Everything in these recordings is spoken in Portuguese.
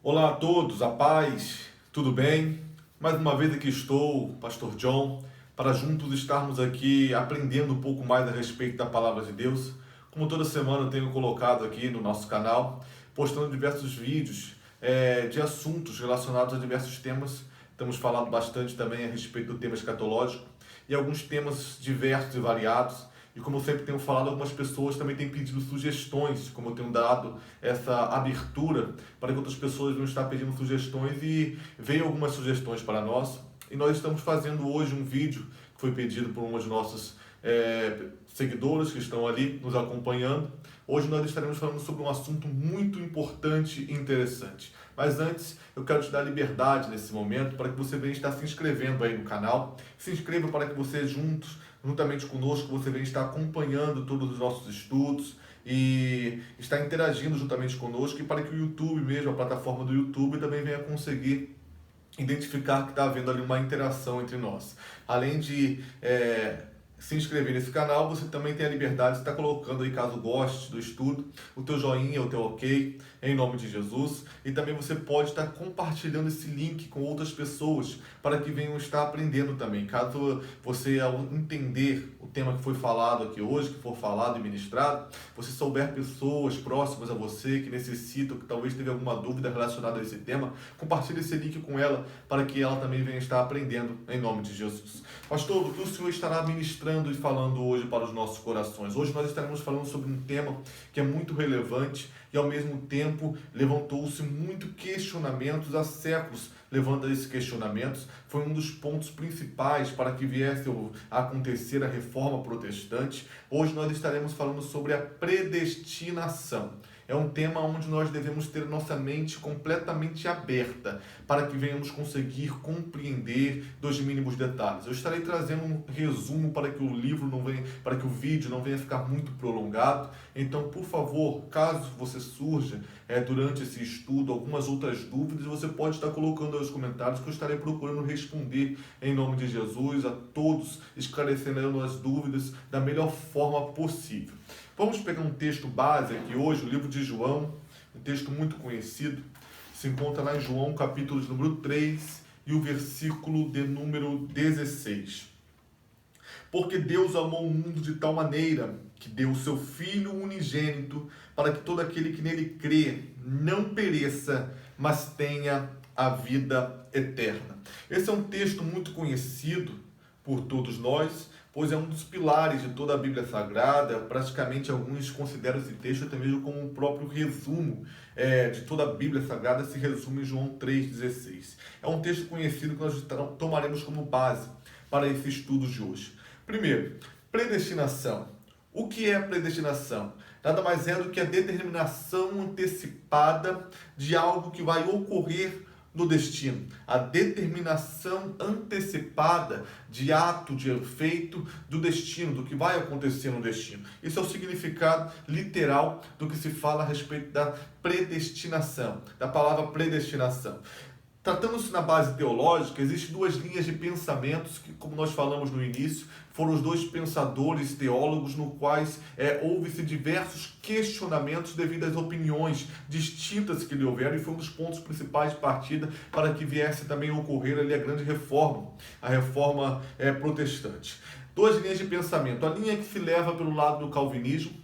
Olá a todos, a paz, tudo bem? Mais uma vez aqui estou, Pastor John, para juntos estarmos aqui aprendendo um pouco mais a respeito da Palavra de Deus. Como toda semana eu tenho colocado aqui no nosso canal, postando diversos vídeos de assuntos relacionados a diversos temas. Estamos falando bastante também a respeito do tema escatológico e alguns temas diversos e variados. E como eu sempre tenho falado, algumas pessoas também têm pedido sugestões, como eu tenho dado essa abertura para que outras pessoas vão estar pedindo sugestões e veio algumas sugestões para nós. E nós estamos fazendo hoje um vídeo que foi pedido por uma de nossas seguidoras que estão ali nos acompanhando. Hoje nós estaremos falando sobre um assunto muito importante e interessante. Mas antes, eu quero te dar liberdade nesse momento para que você venha estar se inscrevendo aí no canal. Se inscreva para que você juntamente conosco, você venha estar acompanhando todos os nossos estudos e estar interagindo juntamente conosco e para que o YouTube mesmo, a plataforma do YouTube, também venha conseguir identificar que está havendo ali uma interação entre nós. Além de se inscrever nesse canal, você também tem a liberdade de estar colocando aí, caso goste do estudo, o teu joinha, o teu ok, em nome de Jesus. E também você pode estar compartilhando esse link com outras pessoas para que venham estar aprendendo também. Caso você, ao entender o tema que foi falado aqui hoje, que for falado e ministrado, você souber pessoas próximas a você que necessitam, que talvez tenha alguma dúvida relacionada a esse tema, compartilhe esse link com ela para que ela também venha estar aprendendo em nome de Jesus. Pastor, o que o Senhor estará ministrando e falando hoje para os nossos corações? Hoje nós estaremos falando sobre um tema que é muito relevante e ao mesmo tempo levantou-se muito questionamentos há séculos. Levanta esses questionamentos, foi um dos pontos principais para que viesse a acontecer a reforma protestante. Hoje nós estaremos falando sobre a predestinação. É um tema onde nós devemos ter nossa mente completamente aberta para que venhamos conseguir compreender dos mínimos detalhes. Eu estarei trazendo um resumo para que o livro não venha, para que o vídeo não venha ficar muito prolongado. Então, por favor, caso você surja durante esse estudo algumas outras dúvidas, você pode estar colocando aí nos comentários que eu estarei procurando responder em nome de Jesus a todos, esclarecendo as dúvidas da melhor forma possível. Vamos pegar um texto base aqui hoje, o livro de João, um texto muito conhecido, se encontra lá em João, capítulo de número 3 e o versículo de número 16. Porque Deus amou o mundo de tal maneira que deu o seu Filho unigênito para que todo aquele que nele crê não pereça, mas tenha a vida eterna. Esse é um texto muito conhecido por todos nós, pois é um dos pilares de toda a Bíblia Sagrada. Praticamente alguns consideram esse texto até mesmo como um próprio resumo de toda a Bíblia Sagrada, se resume em João 3,16. É um texto conhecido que nós tomaremos como base para esse estudo de hoje. Primeiro, predestinação. O que é predestinação? Nada mais é do que a determinação antecipada de algo que vai ocorrer no destino, a determinação antecipada de ato, de efeito do destino, do que vai acontecer no destino. Isso é o significado literal do que se fala a respeito da predestinação, da palavra predestinação. Tratando-se na base teológica, existem duas linhas de pensamentos que, como nós falamos no início, foram os dois pensadores teólogos no quais houve-se diversos questionamentos devido às opiniões distintas que lhe houveram, e foi um dos pontos principais de partida para que viesse também a ocorrer ali a grande reforma, a reforma protestante. Duas linhas de pensamento. A linha que se leva pelo lado do calvinismo,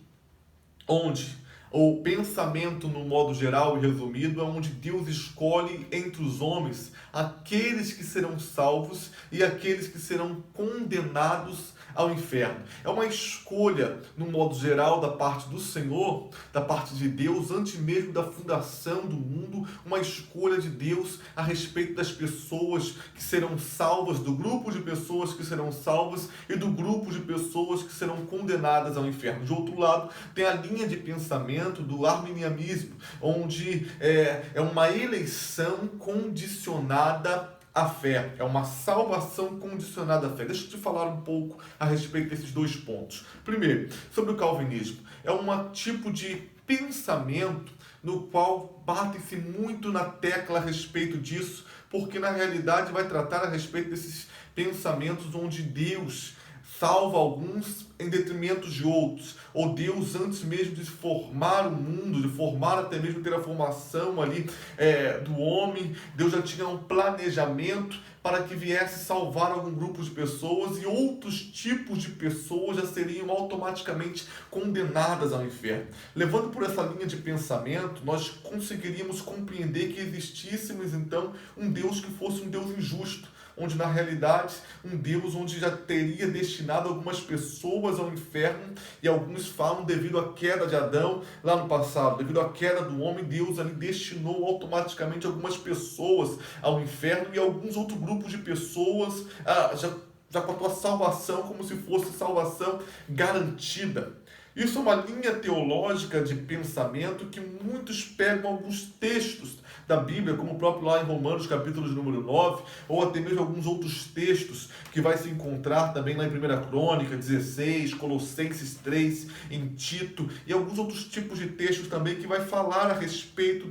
onde o pensamento, no modo geral e resumido, é onde Deus escolhe entre os homens aqueles que serão salvos e aqueles que serão condenados ao inferno. É uma escolha, no modo geral, da parte do Senhor, da parte de Deus, antes mesmo da fundação do mundo, uma escolha de Deus a respeito das pessoas que serão salvas, do grupo de pessoas que serão salvas e do grupo de pessoas que serão condenadas ao inferno. De outro lado, tem a linha de pensamento do arminianismo, onde é uma eleição condicionada à fé, é uma salvação condicionada à fé. Deixa eu te falar um pouco a respeito desses dois pontos. Primeiro, sobre o calvinismo. É um tipo de pensamento no qual bate-se muito na tecla a respeito disso, porque na realidade vai tratar a respeito desses pensamentos onde Deus salva alguns em detrimento de outros. Ou Deus, antes mesmo de formar o mundo, de formar até mesmo ter a formação ali do homem, Deus já tinha um planejamento para que viesse salvar algum grupo de pessoas, e outros tipos de pessoas já seriam automaticamente condenadas ao inferno. Levando por essa linha de pensamento, nós conseguiríamos compreender que existíssemos então um Deus que fosse um Deus injusto, onde na realidade um Deus onde já teria destinado algumas pessoas ao inferno, e alguns falam devido à queda de Adão lá no passado, devido à queda do homem, Deus ali destinou automaticamente algumas pessoas ao inferno e alguns outros grupos de pessoas já com a tua salvação como se fosse salvação garantida. Isso é uma linha teológica de pensamento que muitos pegam alguns textos da Bíblia, como o próprio lá em Romanos, capítulo de número 9, ou até mesmo alguns outros textos que vai se encontrar também lá em 1 Crônica 16, Colossenses 3, em Tito, e alguns outros tipos de textos também que vai falar a respeito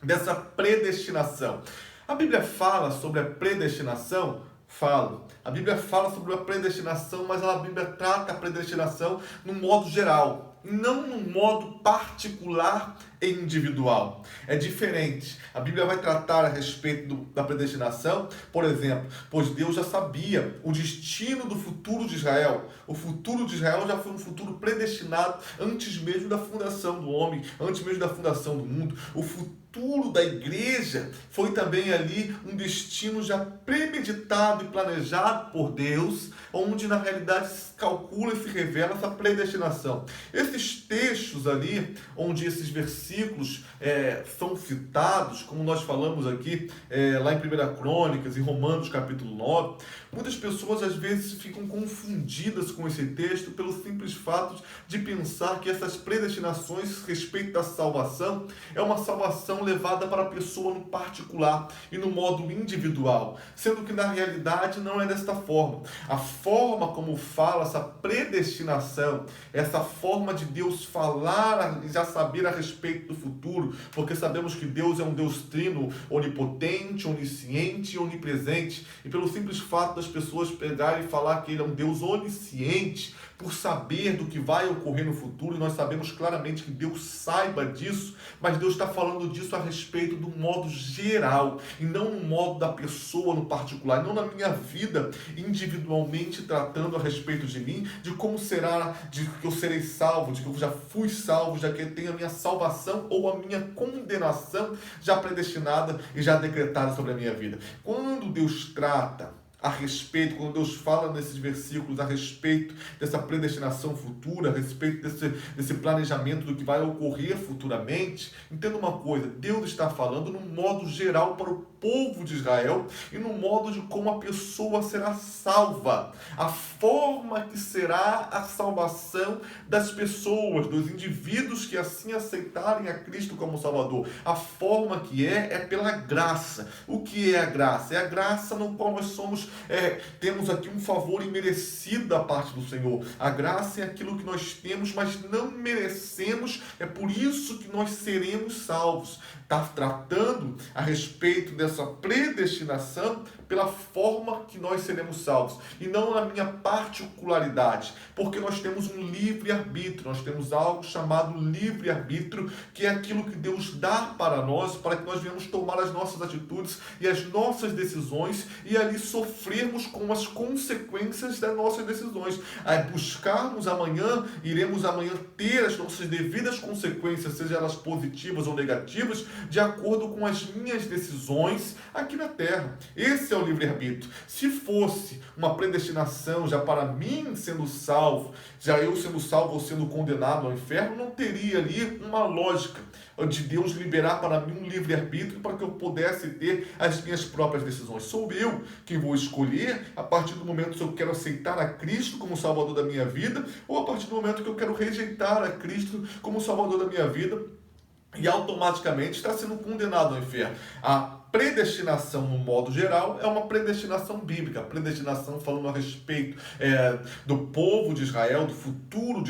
dessa predestinação. A Bíblia fala sobre a predestinação? Fala. A Bíblia fala sobre a predestinação, mas a Bíblia trata a predestinação num modo geral, não num modo particular e individual. É diferente. A Bíblia vai tratar a respeito da predestinação, por exemplo, pois Deus já sabia o destino do futuro de Israel. O futuro de Israel já foi um futuro predestinado antes mesmo da fundação do homem, antes mesmo da fundação do mundo. O futuro da igreja foi também ali um destino já premeditado e planejado por Deus, onde na realidade se calcula e se revela essa predestinação. Esses textos ali, onde esses versículos são citados, como nós falamos aqui lá em 1 Crônicas, em Romanos capítulo 9, muitas pessoas às vezes ficam confundidas com esse texto pelo simples fato de pensar que essas predestinações a respeito da salvação é uma salvação levada para a pessoa no particular e no modo individual, sendo que na realidade não é desta forma. A forma como fala essa predestinação, essa forma de Deus falar e já saber a respeito do futuro, porque sabemos que Deus é um Deus trino, onipotente, onisciente e onipresente, e pelo simples fato das pessoas pegarem e falar que Ele é um Deus onisciente, por saber do que vai ocorrer no futuro, e nós sabemos claramente que Deus saiba disso, mas Deus está falando disso a respeito do modo geral, e não no modo da pessoa no particular, não na minha vida individualmente, tratando a respeito de mim, de como será, de que eu serei salvo, de que eu já fui salvo, já que tenho a minha salvação ou a minha condenação já predestinada e já decretada sobre a minha vida. Quando Deus trata a respeito, quando Deus fala nesses versículos a respeito dessa predestinação futura, a respeito desse planejamento do que vai ocorrer futuramente, entenda uma coisa, Deus está falando no modo geral para o povo de Israel e no modo de como a pessoa será salva, a forma que será a salvação das pessoas, dos indivíduos que assim aceitarem a Cristo como Salvador. A forma que é pela graça. O que é a graça? É a graça no qual nós temos aqui um favor imerecido da parte do Senhor. A graça é aquilo que nós temos, mas não merecemos, é por isso que nós seremos salvos. Está tratando a respeito dessa predestinação pela forma que nós seremos salvos, e não na minha particularidade, porque nós temos um livre-arbítrio, nós temos algo chamado livre-arbítrio, que é aquilo que Deus dá para nós, para que nós venhamos tomar as nossas atitudes e as nossas decisões, e ali sofrermos com as consequências das nossas decisões. Aí buscarmos amanhã, iremos amanhã ter as nossas devidas consequências, sejam elas positivas ou negativas, de acordo com as minhas decisões aqui na terra. Esse é o livre-arbítrio. Se fosse uma predestinação já para mim sendo salvo, já eu sendo salvo ou sendo condenado ao inferno, não teria ali uma lógica de Deus liberar para mim um livre-arbítrio para que eu pudesse ter as minhas próprias decisões. Sou eu que vou escolher a partir do momento que eu quero aceitar a Cristo como Salvador da minha vida, ou a partir do momento que eu quero rejeitar a Cristo como Salvador da minha vida e automaticamente está sendo condenado ao inferno. A predestinação, no modo geral, é uma predestinação bíblica. A predestinação falando a respeito do povo de Israel, do futuro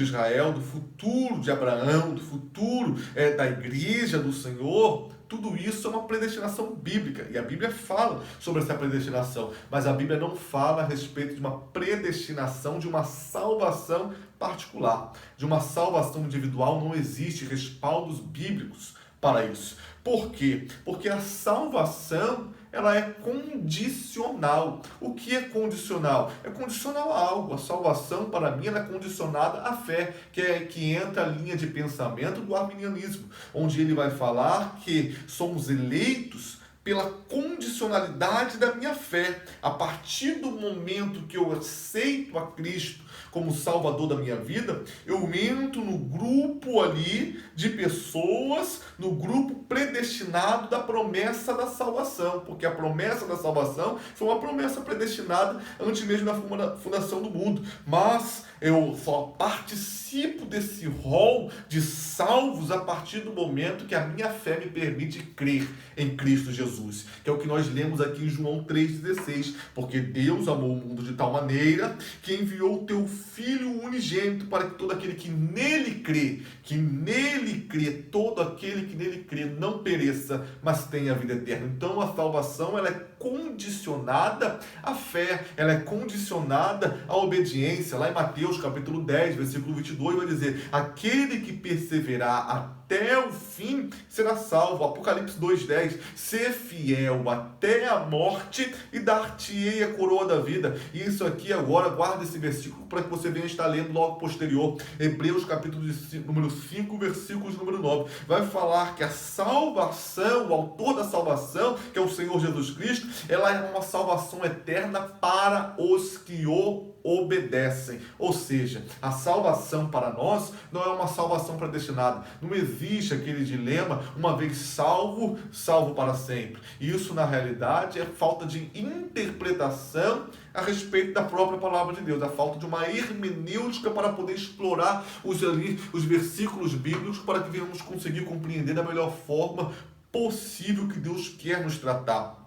de Abraão, do futuro da igreja do Senhor, tudo isso é uma predestinação bíblica, e a Bíblia fala sobre essa predestinação, mas a Bíblia não fala a respeito de uma predestinação, de uma salvação particular, de uma salvação individual. Não existe respaldos bíblicos para isso. Por quê? Porque a salvação, ela é condicional. O que é condicional? É condicional a algo. A salvação, para mim, ela é condicionada à fé, que entra a linha de pensamento do arminianismo, onde ele vai falar que somos eleitos pela condicionalidade da minha fé. A partir do momento que eu aceito a Cristo como Salvador da minha vida, eu entro no grupo ali de pessoas, no grupo predestinado da promessa da salvação, porque a promessa da salvação foi uma promessa predestinada antes mesmo da fundação do mundo, mas eu só participo desse rol de salvos a partir do momento que a minha fé me permite crer em Cristo Jesus, que é o que nós lemos aqui em João 3,16, porque Deus amou o mundo de tal maneira que enviou o teu Filho unigênito para que todo aquele que nele crê, todo aquele que nele crê não pereça, mas tenha a vida eterna. Então a salvação, ela é condicionada à fé, ela é condicionada à obediência. Lá em Mateus capítulo 10, versículo 22, vai dizer: aquele que perseverar até o fim será salvo. Apocalipse 2,10, ser fiel até a morte e dar-te-ei a coroa da vida. E isso aqui agora, guarda esse versículo para que você venha estar lendo logo posterior. Hebreus capítulo número 5, versículos número 9. Vai falar que a salvação, o autor da salvação, que é o Senhor Jesus Cristo, ela é uma salvação eterna para os que o obedecem. Ou seja, a salvação para nós não é uma salvação predestinada. Não existe aquele dilema, uma vez salvo, salvo para sempre. Isso, na realidade, é falta de interpretação a respeito da própria palavra de Deus, a falta de uma hermenêutica para poder explorar os versículos bíblicos para que venhamos conseguir compreender da melhor forma possível que Deus quer nos tratar.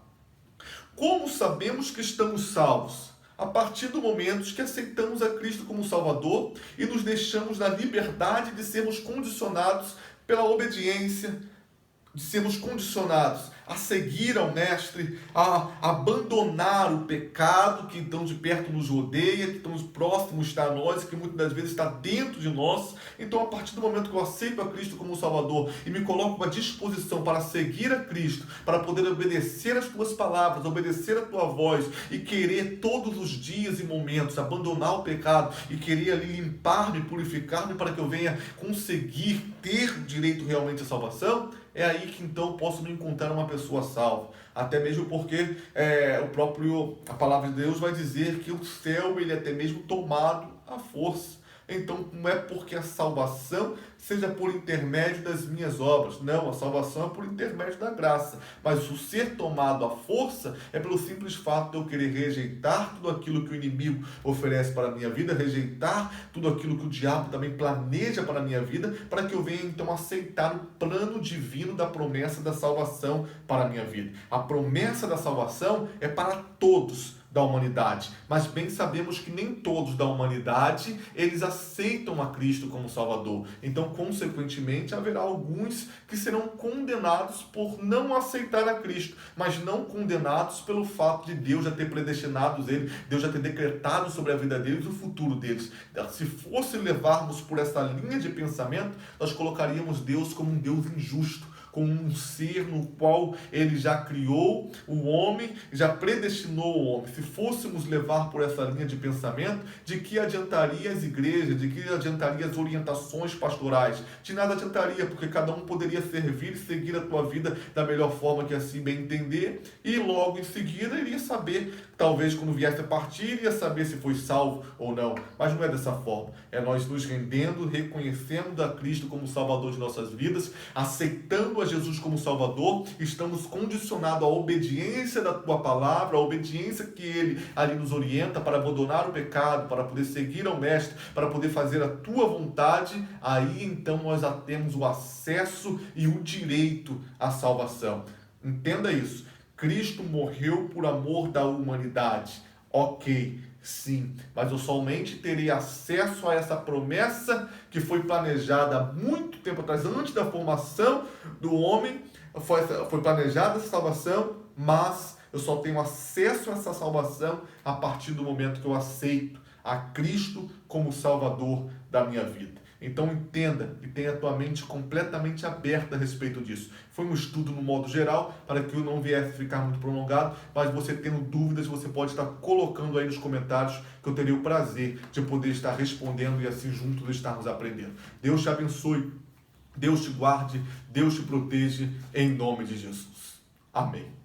Como sabemos que estamos salvos? A partir do momento que aceitamos a Cristo como Salvador e nos deixamos na liberdade de sermos condicionados pela obediência, de sermos condicionados a seguir ao Mestre, a abandonar o pecado que tão de perto nos rodeia, que tão próximo está a nós, que muitas das vezes está dentro de nós. Então, a partir do momento que eu aceito a Cristo como Salvador e me coloco à disposição para seguir a Cristo, para poder obedecer as tuas palavras, obedecer a tua voz e querer todos os dias e momentos abandonar o pecado e querer ali limpar-me, purificar-me para que eu venha conseguir ter direito realmente à salvação, é aí que então posso me encontrar uma pessoa salva. Até mesmo porque a palavra de Deus vai dizer que o céu, ele é até mesmo tomado à força. Então não é porque a salvação seja por intermédio das minhas obras. Não, a salvação é por intermédio da graça. Mas o ser tomado à força é pelo simples fato de eu querer rejeitar tudo aquilo que o inimigo oferece para a minha vida, rejeitar tudo aquilo que o diabo também planeja para a minha vida, para que eu venha então aceitar o plano divino da promessa da salvação para a minha vida. A promessa da salvação é para todos da humanidade, mas bem sabemos que nem todos da humanidade eles aceitam a Cristo como Salvador. Então, consequentemente, haverá alguns que serão condenados por não aceitar a Cristo, mas não condenados pelo fato de Deus já ter predestinado eles, Deus já ter decretado sobre a vida deles o futuro deles. Se fosse levarmos por essa linha de pensamento, nós colocaríamos Deus como um Deus injusto, como um ser no qual ele já criou o homem, já predestinou o homem. Se fôssemos levar por essa linha de pensamento, de que adiantaria as igrejas, de que adiantaria as orientações pastorais? De nada adiantaria, porque cada um poderia servir e seguir a tua vida da melhor forma que assim bem entender, e logo em seguida iria saber, talvez quando viesse a partir, iria saber se foi salvo ou não. Mas não é dessa forma. É nós nos rendendo, reconhecendo a Cristo como Salvador de nossas vidas, aceitando a Jesus como Salvador, estamos condicionados à obediência da tua palavra, à obediência que ele ali nos orienta para abandonar o pecado, para poder seguir ao Mestre, para poder fazer a tua vontade. Aí então nós já temos o acesso e o direito à salvação. Entenda isso. Cristo morreu por amor da humanidade. Ok, sim, mas eu somente terei acesso a essa promessa que foi planejada há muito tempo atrás, antes da formação do homem, foi planejada essa salvação, mas eu só tenho acesso a essa salvação a partir do momento que eu aceito a Cristo como Salvador da minha vida. Então entenda e tenha a tua mente completamente aberta a respeito disso. Foi um estudo no modo geral, para que eu não viesse ficar muito prolongado, mas você tendo dúvidas, você pode estar colocando aí nos comentários, que eu teria o prazer de poder estar respondendo e assim juntos estarmos aprendendo. Deus te abençoe, Deus te guarde, Deus te proteja, em nome de Jesus. Amém.